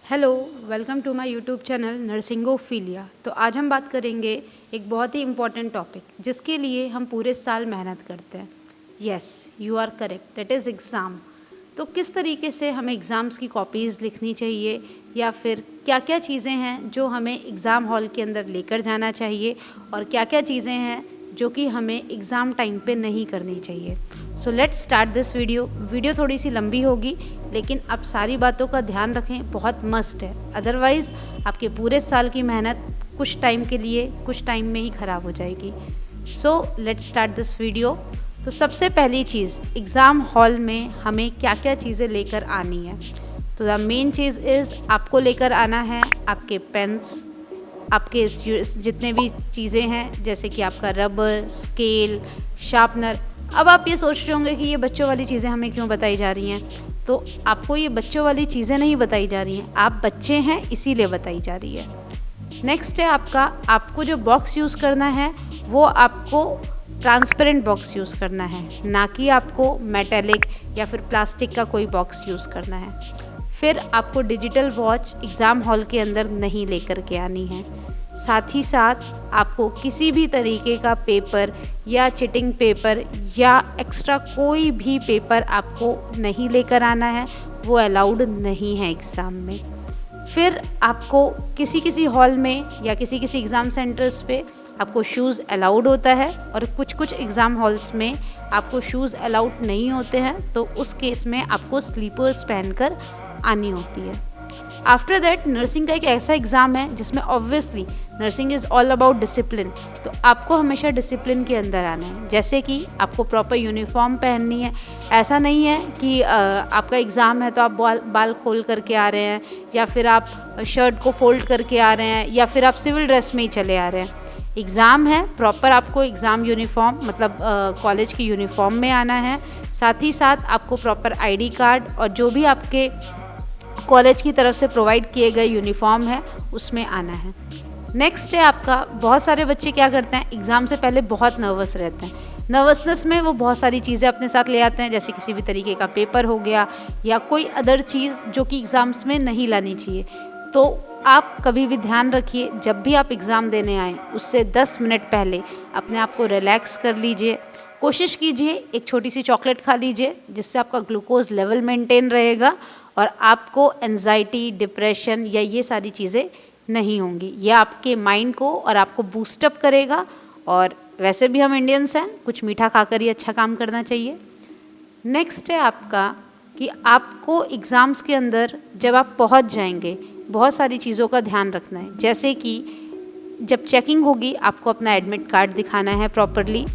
Hello, welcome to my YouTube channel Nursingophilia. तो आज हम बात करेंगे एक बहुत ही इम्पॉर्टेंट टॉपिक जिसके लिए हम पूरे साल मेहनत करते हैं। Yes, you are correct, that is exam. तो किस तरीके से हमें एग्ज़ाम्स की कॉपीज़ लिखनी चाहिए या फिर क्या-क्या चीज़ें हैं जो हमें एग्ज़ाम हॉल के अंदर लेकर जाना चाहिए और क्या-क्या चीज़ें हैं जो कि हमें एग्ज़ाम टाइम पे नहीं करनी चाहिए। So let's start this video थोड़ी सी लंबी होगी, लेकिन आप सारी बातों का ध्यान रखें, बहुत मस्ट है। अदरवाइज़ आपके पूरे साल की मेहनत कुछ टाइम के लिए कुछ टाइम में ही ख़राब हो जाएगी। So let's start this video. तो सबसे पहली चीज़, एग्ज़ाम हॉल में हमें क्या क्या चीज़ें लेकर आनी है। तो द मेन चीज़ इज़ आपको लेकर आना है आपके पेन्स, आपके जितने भी चीज़ें हैं जैसे कि आपका रबर, स्केल, शार्पनर। अब आप ये सोच रहे होंगे कि ये बच्चों वाली चीज़ें हमें क्यों बताई जा रही हैं। तो आपको ये बच्चों वाली चीज़ें नहीं बताई जा रही हैं, आप बच्चे हैं इसीलिए बताई जा रही है। नेक्स्ट है आपको जो बॉक्स यूज़ करना है वो आपको ट्रांसपेरेंट बॉक्स यूज़ करना है, ना कि आपको मेटेलिक या फिर प्लास्टिक का कोई बॉक्स यूज़ करना है। फिर आपको डिजिटल वॉच एग्ज़ाम हॉल के अंदर नहीं लेकर के आनी है। साथ ही साथ आपको किसी भी तरीके का पेपर या चिटिंग पेपर या एक्स्ट्रा कोई भी पेपर आपको नहीं लेकर आना है, वो अलाउड नहीं है एग्ज़ाम में। फिर आपको किसी हॉल में या किसी एग्ज़ाम सेंटर्स पे आपको शूज़ अलाउड होता है और कुछ एग्ज़ाम हॉल्स में आपको शूज़ अलाउड नहीं होते हैं, तो उस केस में आपको स्लीपर्स पहनकर आनी होती है। आफ्टर दैट नर्सिंग का एक ऐसा एग्ज़ाम है जिसमें obviously nursing is all about discipline. तो आपको हमेशा डिसिप्लिन के अंदर आना है, जैसे कि आपको प्रॉपर यूनिफॉर्म पहननी है। ऐसा नहीं है कि आपका एग्ज़ाम है तो आप बाल खोल करके आ रहे हैं या फिर आप शर्ट को फोल्ड करके आ रहे हैं या फिर आप सिविल ड्रेस में ही चले आ रहे हैं। एग्ज़ाम है, प्रॉपर आपको एग्ज़ाम यूनिफॉर्म मतलब कॉलेज की यूनिफॉर्म में आना है। साथ ही साथ आपको प्रॉपर आईडी कार्ड और जो भी आपके कॉलेज की तरफ से प्रोवाइड किए गए यूनिफॉर्म है उसमें आना है। नेक्स्ट है आपका, बहुत सारे बच्चे क्या करते हैं, एग्ज़ाम से पहले बहुत नर्वस रहते हैं। नर्वसनेस में वो बहुत सारी चीज़ें अपने साथ ले आते हैं, जैसे किसी भी तरीके का पेपर हो गया या कोई अदर चीज़ जो कि एग्ज़ाम्स में नहीं लानी चाहिए। तो आप कभी भी ध्यान रखिए, जब भी आप एग्ज़ाम देने आएँ उससे 10 मिनट पहले अपने आप को रिलैक्स कर लीजिए। कोशिश कीजिए एक छोटी सी चॉकलेट खा लीजिए, जिससे आपका ग्लूकोज़ लेवल मेंटेन रहेगा और आपको एंजाइटी, डिप्रेशन या ये सारी चीज़ें नहीं होंगी। ये आपके माइंड को और आपको बूस्टअप करेगा। और वैसे भी हम इंडियंस हैं, कुछ मीठा खाकर ही अच्छा काम करना चाहिए। नेक्स्ट है आपका कि आपको एग्ज़ाम्स के अंदर जब आप पहुंच जाएंगे, बहुत सारी चीज़ों का ध्यान रखना है। जैसे कि जब चेकिंग होगी आपको अपना एडमिट कार्ड दिखाना है प्रॉपरली।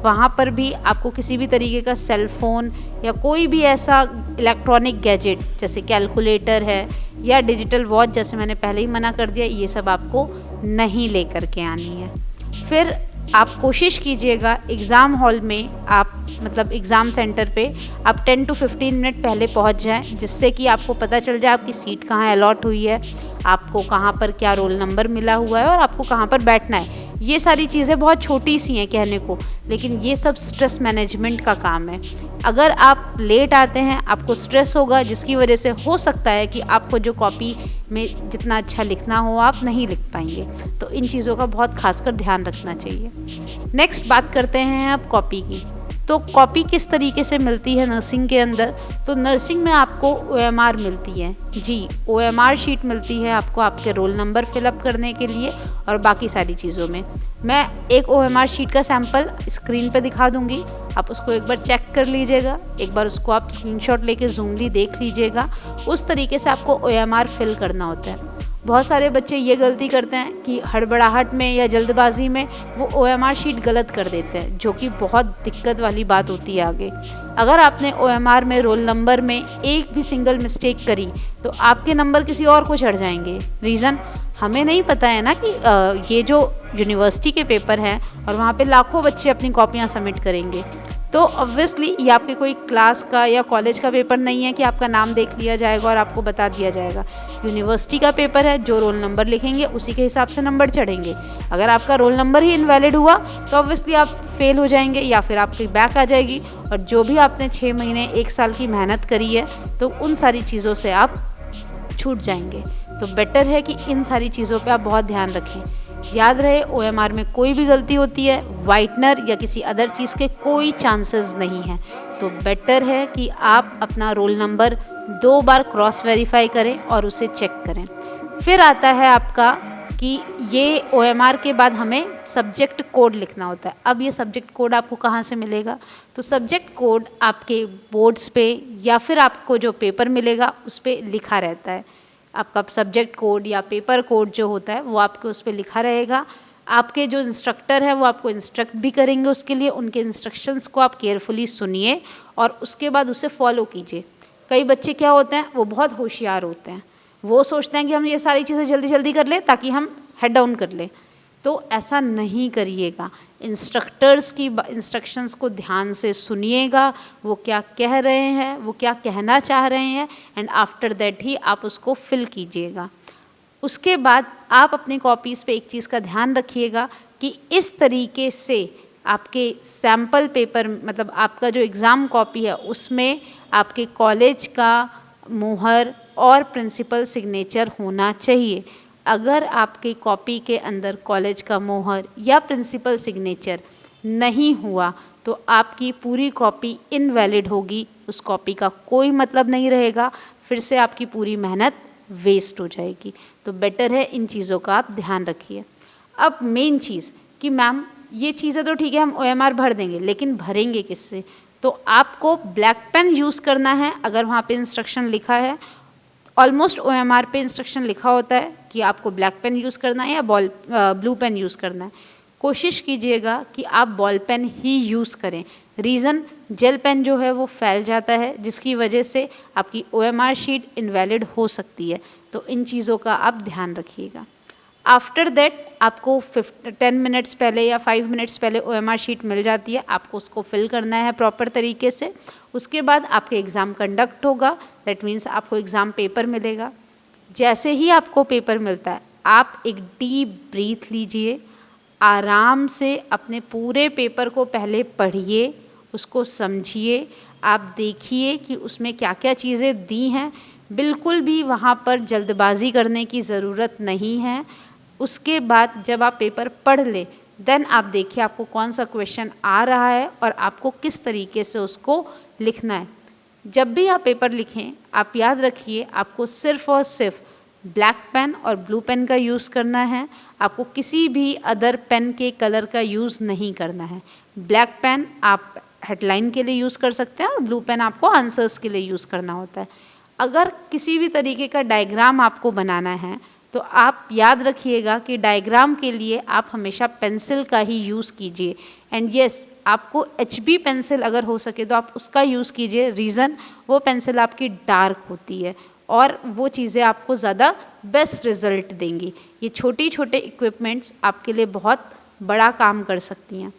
वहाँ पर भी आपको किसी भी तरीके का सेल फ़ोन या कोई भी ऐसा इलेक्ट्रॉनिक गैजेट जैसे कैलकुलेटर है या डिजिटल वॉच, जैसे मैंने पहले ही मना कर दिया, ये सब आपको नहीं लेकर के आनी है। फिर आप कोशिश कीजिएगा एग्ज़ाम हॉल में आप मतलब एग्ज़ाम सेंटर पे आप 10 to 15 मिनट पहले पहुंच जाएं, जिससे कि आपको पता चल जाए आपकी सीट कहाँ अलॉट हुई है, आपको कहाँ पर क्या रोल नंबर मिला हुआ है और आपको कहाँ पर बैठना है। ये सारी चीज़ें बहुत छोटी सी हैं कहने को, लेकिन ये सब स्ट्रेस मैनेजमेंट का काम है। अगर आप लेट आते हैं आपको स्ट्रेस होगा, जिसकी वजह से हो सकता है कि आपको जो कॉपी में जितना अच्छा लिखना हो आप नहीं लिख पाएंगे। तो इन चीज़ों का बहुत खासकर ध्यान रखना चाहिए। नेक्स्ट बात करते हैं आप कॉपी की। तो कॉपी किस तरीके से मिलती है नर्सिंग के अंदर। तो नर्सिंग में आपको OMR मिलती है। जी, OMR शीट मिलती है आपको आपके रोल नंबर फिलअप करने के लिए और बाकी सारी चीज़ों में। मैं एक OMR शीट का सैंपल स्क्रीन पे दिखा दूंगी, आप उसको एक बार चेक कर लीजिएगा। एक बार उसको आप स्क्रीनशॉट लेके जूमली देख लीजिएगा। उस तरीके से आपको OMR फिल करना होता है। बहुत सारे बच्चे ये गलती करते हैं कि हड़बड़ाहट में या जल्दबाजी में वो OMR शीट गलत कर देते हैं, जो कि बहुत दिक्कत वाली बात होती है आगे। अगर आपने OMR में रोल नंबर में एक भी सिंगल मिस्टेक करी तो आपके नंबर किसी और को चढ़ जाएंगे। रीज़न हमें नहीं पता है ना कि ये जो यूनिवर्सिटी के पेपर हैं और वहाँ पे लाखों बच्चे अपनी कॉपियाँ सबमिट करेंगे। तो ऑब्वियसली ये आपके कोई क्लास का या कॉलेज का पेपर नहीं है कि आपका नाम देख लिया जाएगा और आपको बता दिया जाएगा। यूनिवर्सिटी का पेपर है, जो रोल नंबर लिखेंगे उसी के हिसाब से नंबर चढ़ेंगे। अगर आपका रोल नंबर ही इनवैलिड हुआ तो ऑब्वियसली आप फेल हो जाएंगे या फिर आपकी बैक आ जाएगी। और जो भी आपने 6 महीने 1 साल की मेहनत करी है तो उन सारी चीज़ों से आप छूट जाएंगे। तो बेटर है कि इन सारी चीज़ों पे आप बहुत ध्यान रखें। याद रहे, OMR में कोई भी गलती होती है, वाइटनर या किसी अदर चीज़ के कोई चांसेस नहीं हैं। तो बेटर है कि आप अपना रोल नंबर 2 बार क्रॉस वेरीफाई करें और उसे चेक करें। फिर आता है आपका कि ये OMR के बाद हमें सब्जेक्ट कोड लिखना होता है। अब ये सब्जेक्ट कोड आपको कहाँ से मिलेगा? तो सब्जेक्ट कोड आपके बोर्ड्स पे या फिर आपको जो पेपर मिलेगा उस पर लिखा रहता है। आपका सब्जेक्ट कोड या पेपर कोड जो होता है वो आपके उस पर लिखा रहेगा। आपके जो इंस्ट्रक्टर है वो आपको इंस्ट्रक्ट भी करेंगे, उसके लिए उनके इंस्ट्रक्शंस को आप केयरफुली सुनिए और उसके बाद उसे फॉलो कीजिए। कई बच्चे क्या होते हैं, वो बहुत होशियार होते हैं, वो सोचते हैं कि हम ये सारी चीज़ें जल्दी जल्दी कर लें ताकि हम हेड डाउन कर लें। तो ऐसा नहीं करिएगा। इंस्ट्रक्टर्स की इंस्ट्रक्शंस को ध्यान से सुनिएगा, वो क्या कह रहे हैं, वो क्या कहना चाह रहे हैं, एंड आफ्टर दैट ही आप उसको फिल कीजिएगा। उसके बाद आप अपनी कॉपीज़ पे एक चीज़ का ध्यान रखिएगा कि इस तरीके से आपके सैम्पल पेपर, मतलब आपका जो एग्ज़ाम कॉपी है उसमें आपके कॉलेज का मोहर और प्रिंसिपल सिग्नेचर होना चाहिए। अगर आपकी कॉपी के अंदर कॉलेज का मोहर या प्रिंसिपल सिग्नेचर नहीं हुआ तो आपकी पूरी कॉपी इनवैलिड होगी, उस कॉपी का कोई मतलब नहीं रहेगा, फिर से आपकी पूरी मेहनत वेस्ट हो जाएगी। तो बेटर है इन चीज़ों का आप ध्यान रखिए। अब मेन चीज़ कि मैम ये चीज़ें तो ठीक है, हम OMR भर देंगे, लेकिन भरेंगे किससे? तो आपको ब्लैक पेन यूज़ करना है। अगर वहाँ पे इंस्ट्रक्शन लिखा है, ऑलमोस्ट OMR पे इंस्ट्रक्शन लिखा होता है कि आपको ब्लैक पेन यूज़ करना है या ब्लू पेन यूज़ करना है। कोशिश कीजिएगा कि आप बॉल पेन ही यूज़ करें। रीज़न, जेल पेन जो है वो फैल जाता है, जिसकी वजह से आपकी OMR शीट इनवैलिड हो सकती है। तो इन चीज़ों का आप ध्यान रखिएगा। आफ्टर दैट आपको 10 मिनट्स पहले या 5 मिनट्स पहले OMR शीट मिल जाती है, आपको उसको फिल करना है प्रॉपर तरीके से। उसके बाद आपके एग्ज़ाम कंडक्ट होगा, दैट मीन्स आपको एग्ज़ाम पेपर मिलेगा। जैसे ही आपको पेपर मिलता है, आप एक डीप ब्रीथ लीजिए, आराम से अपने पूरे पेपर को पहले पढ़िए, उसको समझिए, आप देखिए कि उसमें क्या क्या चीज़ें दी हैं। बिल्कुल भी वहाँ पर जल्दबाजी करने की ज़रूरत नहीं है। उसके बाद जब आप पेपर पढ़ लें, देन आप देखिए आपको कौन सा क्वेश्चन आ रहा है और आपको किस तरीके से उसको लिखना है। जब भी आप पेपर लिखें, आप याद रखिए आपको सिर्फ और सिर्फ ब्लैक पेन और ब्लू पेन का यूज़ करना है। आपको किसी भी अदर पेन के कलर का यूज़ नहीं करना है। ब्लैक पेन आप हेडलाइन के लिए यूज़ कर सकते हैं और ब्लू पेन आपको आंसर्स के लिए यूज़ करना होता है। अगर किसी भी तरीके का डायग्राम आपको बनाना है तो आप याद रखिएगा कि डायग्राम के लिए आप हमेशा पेंसिल का ही यूज़ कीजिए। एंड यस, आपको HB पेंसिल अगर हो सके तो आप उसका यूज़ कीजिए। रीज़न, वो पेंसिल आपकी डार्क होती है और वो चीज़ें आपको ज़्यादा बेस्ट रिजल्ट देंगी। ये छोटे छोटे इक्विपमेंट्स आपके लिए बहुत बड़ा काम कर सकती हैं।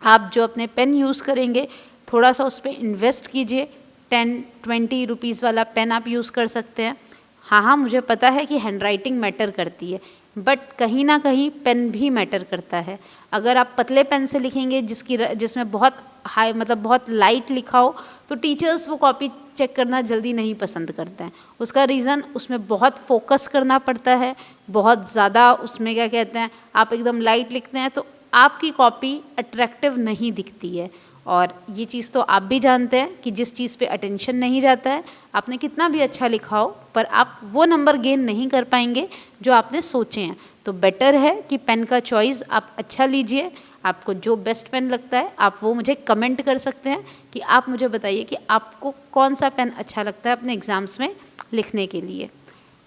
आप जो अपने पेन यूज़ करेंगे, थोड़ा सा उस पर इन्वेस्ट कीजिए। 10-20 रुपीज़ वाला पेन आप यूज़ कर सकते हैं। हाँ, मुझे पता है कि हैंडराइटिंग मैटर करती है, बट कहीं ना कहीं पेन भी मैटर करता है। अगर आप पतले पेन से लिखेंगे जिसमें बहुत हाई, मतलब बहुत लाइट लिखा हो, तो टीचर्स वो कॉपी चेक करना जल्दी नहीं पसंद करते हैं। उसका रीज़न, उसमें बहुत फोकस करना पड़ता है, बहुत ज़्यादा उसमें क्या कहते हैं, आप एकदम लाइट लिखते हैं तो आपकी कॉपी अट्रैक्टिव नहीं दिखती है। और ये चीज़ तो आप भी जानते हैं कि जिस चीज़ पे अटेंशन नहीं जाता है, आपने कितना भी अच्छा लिखा हो पर आप वो नंबर गेन नहीं कर पाएंगे जो आपने सोचे हैं। तो बेटर है कि पेन का चॉइस आप अच्छा लीजिए। आपको जो बेस्ट पेन लगता है आप वो मुझे कमेंट कर सकते हैं कि आप मुझे बताइए कि आपको कौन सा पेन अच्छा लगता है अपने एग्ज़ाम्स में लिखने के लिए।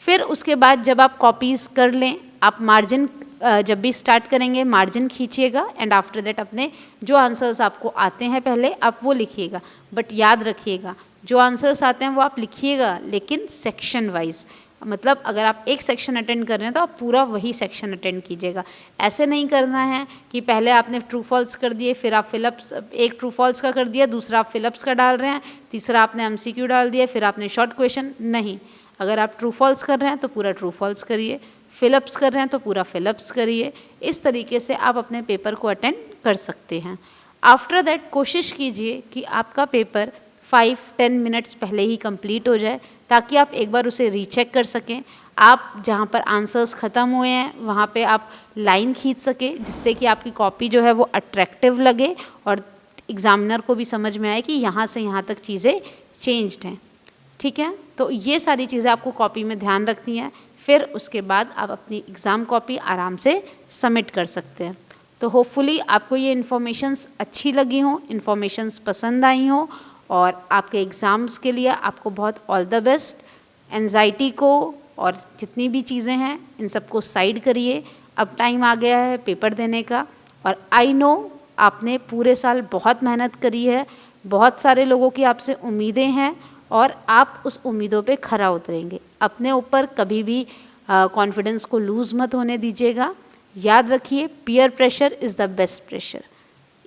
फिर उसके बाद जब आप कॉपीज़ कर लें, आप मार्जिन जब भी स्टार्ट करेंगे मार्जिन खींचिएगा एंड आफ्टर दैट अपने जो आंसर्स आपको आते हैं पहले आप वो लिखिएगा। बट याद रखिएगा, जो आंसर्स आते हैं वो आप लिखिएगा, लेकिन सेक्शन वाइज। मतलब अगर आप एक सेक्शन अटेंड कर रहे हैं तो आप पूरा वही सेक्शन अटेंड कीजिएगा। ऐसे नहीं करना है कि पहले आपने ट्रू फॉल्स कर दिए, फिर आप फिलअप्स, एक ट्रू फॉल्स का कर दिया, दूसरा आप फिलअप्स का डाल रहे हैं, तीसरा आपने MCQ डाल दिया, फिर आपने शॉर्ट क्वेश्चन। नहीं, अगर आप ट्रू फॉल्स कर रहे हैं तो पूरा ट्रू फॉल्स करिए, फिलअप्स कर रहे हैं तो पूरा फिलअप्स करिए। इस तरीके से आप अपने पेपर को अटेंड कर सकते हैं। आफ्टर दैट कोशिश कीजिए कि आपका पेपर 5-10 मिनट्स पहले ही कंप्लीट हो जाए, ताकि आप एक बार उसे रीचेक कर सकें। आप जहाँ पर आंसर्स ख़त्म हुए हैं वहाँ पे आप लाइन खींच सकें, जिससे कि आपकी कॉपी जो है वो अट्रैक्टिव लगे और एग्ज़ामिनर को भी समझ में आए कि यहाँ से यहाँ तक चीज़ें चेंज्ड हैं। ठीक है, तो ये सारी चीज़ें आपको कॉपी में ध्यान रखनी है। फिर उसके बाद आप अपनी एग्ज़ाम कॉपी आराम से सबमिट कर सकते हैं। तो होपफुली आपको ये इन्फॉर्मेशंस अच्छी लगी हों, इन्फॉर्मेशंस पसंद आई हों, और आपके एग्ज़ाम्स के लिए आपको बहुत ऑल द बेस्ट। एंजाइटी को और जितनी भी चीज़ें हैं इन सबको साइड करिए। अब टाइम आ गया है पेपर देने का, और आई नो आपने पूरे साल बहुत मेहनत करी है, बहुत सारे लोगों की आपसे उम्मीदें हैं, और आप उस उम्मीदों पे खरा उतरेंगे। अपने ऊपर कभी भी कॉन्फिडेंस को लूज़ मत होने दीजिएगा। याद रखिए, peer pressure is the best pressure.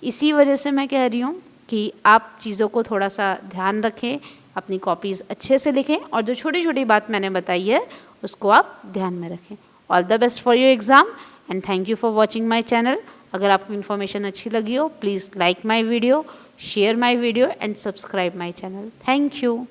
इसी वजह से मैं कह रही हूँ कि आप चीज़ों को थोड़ा सा ध्यान रखें, अपनी कॉपीज़ अच्छे से लिखें, और जो छोटी छोटी बात मैंने बताई है उसको आप ध्यान में रखें। All the best for your exam and thank you for watching my channel. अगर आपको इन्फॉर्मेशन अच्छी लगी हो, please like my video, share my video and subscribe my channel. Thank you.